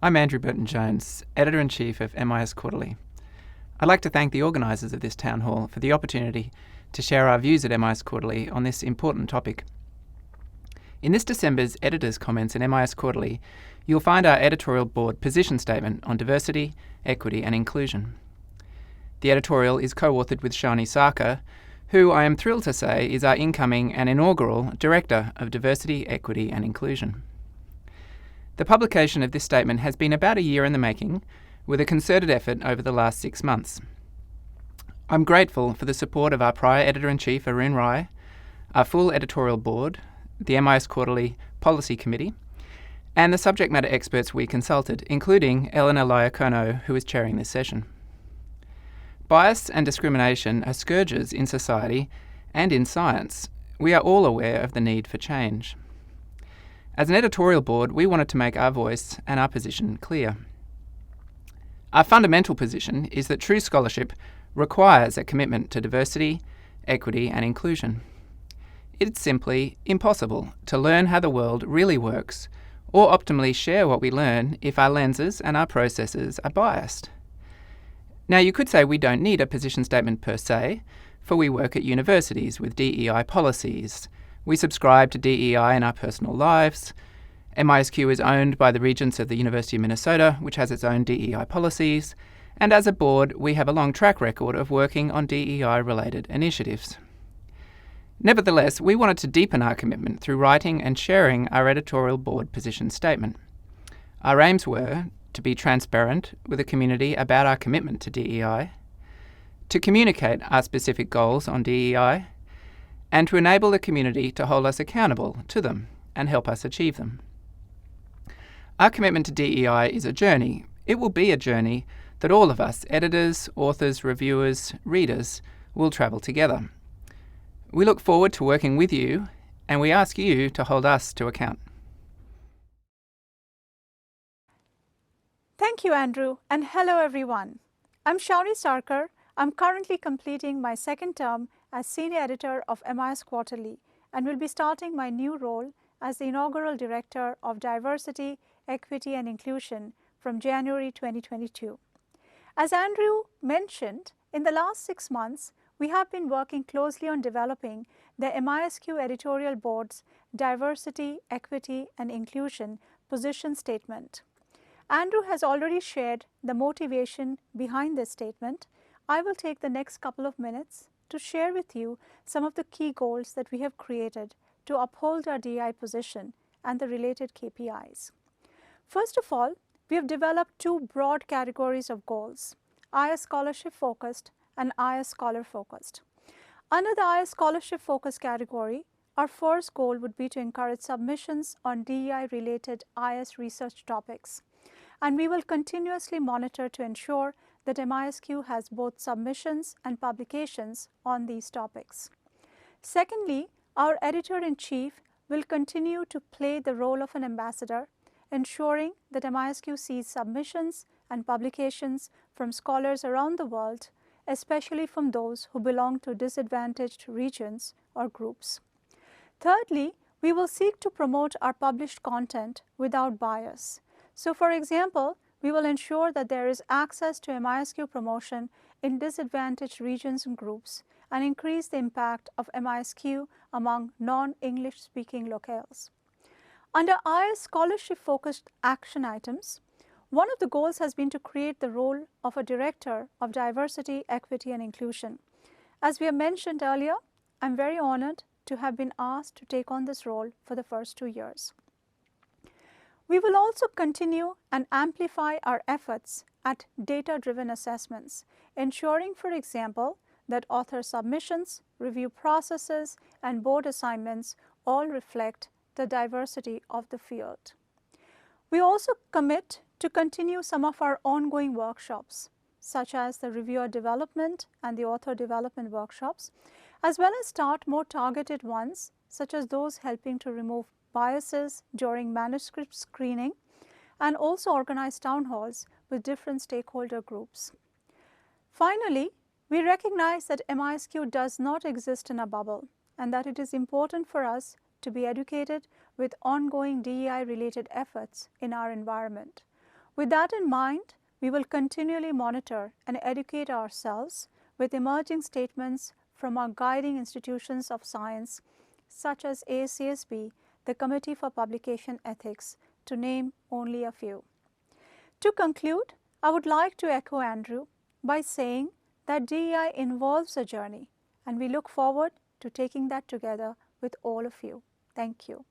I'm Andrew Burton-Jones, Editor-in-Chief of MIS Quarterly. I'd like to thank the organisers of this town hall for the opportunity to share our views at MIS Quarterly on this important topic. In this December's Editor's Comments in MIS Quarterly, you'll find our editorial board position statement on diversity, equity and inclusion. The editorial is co-authored with Saonee Sarker, who I am thrilled to say is our incoming and inaugural Director of Diversity, Equity and Inclusion. The publication of this statement has been about a year in the making, with a concerted effort over the last 6 months. I'm grateful for the support of our prior Editor-in-Chief, Arun Rai, our full editorial board, the MIS Quarterly Policy Committee, and the subject matter experts we consulted, including Eleanor Lyakono, who is chairing this session. Bias and discrimination are scourges in society and in science. We are all aware of the need for change. As an editorial board, we wanted to make our voice and our position clear. Our fundamental position is that true scholarship requires a commitment to diversity, equity and inclusion. It's simply impossible to learn how the world really works or optimally share what we learn if our lenses and our processes are biased. Now, you could say we don't need a position statement per se, for we work at universities with DEI policies. We subscribe to DEI in our personal lives. MISQ is owned by the Regents of the University of Minnesota, which has its own DEI policies. And as a board, we have a long track record of working on DEI-related initiatives. Nevertheless, we wanted to deepen our commitment through writing and sharing our editorial board position statement. Our aims were to be transparent with the community about our commitment to DEI, to communicate our specific goals on DEI, and to enable the community to hold us accountable to them and help us achieve them. Our commitment to DEI is a journey. It will be a journey that all of us, editors, authors, reviewers, readers, will travel together. We look forward to working with you, and we ask you to hold us to account. Thank you, Andrew, and hello everyone. I'm Shari Sarker. I'm currently completing my second term as Senior Editor of MIS Quarterly and will be starting my new role as the inaugural Director of Diversity, Equity and Inclusion from January 2022. As Andrew mentioned, in the last 6 months, we have been working closely on developing the MISQ Editorial Board's Diversity, Equity and Inclusion position statement. Andrew has already shared the motivation behind this statement. I will take the next couple of minutes to share with you some of the key goals that we have created to uphold our DEI position and the related KPIs. First of all, we have developed 2 broad categories of goals, IS Scholarship Focused and IS Scholar Focused. Under the IS Scholarship Focused category, our first goal would be to encourage submissions on DEI-related IS research topics, and we will continuously monitor to ensure that MISQ has both submissions and publications on these topics. Secondly, our Editor-in-Chief will continue to play the role of an ambassador, ensuring that MISQ sees submissions and publications from scholars around the world, especially from those who belong to disadvantaged regions or groups. Thirdly, we will seek to promote our published content without bias. So, for example, we will ensure that there is access to MISQ promotion in disadvantaged regions and groups and increase the impact of MISQ among non-English speaking locales. Under IS Scholarship-focused action items, one of the goals has been to create the role of a Director of Diversity, Equity and Inclusion. As we have mentioned earlier, I'm very honored to have been asked to take on this role for the first 2 years. We will also continue and amplify our efforts at data-driven assessments, ensuring, for example, that author submissions, review processes, and board assignments all reflect the diversity of the field. We also commit to continue some of our ongoing workshops, such as the reviewer development and the author development workshops, as well as start more targeted ones, such as those helping to remove biases during manuscript screening, and also organize town halls with different stakeholder groups. Finally, we recognize that MISQ does not exist in a bubble and that it is important for us to be educated with ongoing DEI-related efforts in our environment. With that in mind, we will continually monitor and educate ourselves with emerging statements from our guiding institutions of science such as ASCSB, the Committee for Publication Ethics, to name only a few. To conclude, I would like to echo Andrew by saying that DEI involves a journey, and we look forward to taking that together with all of you. Thank you.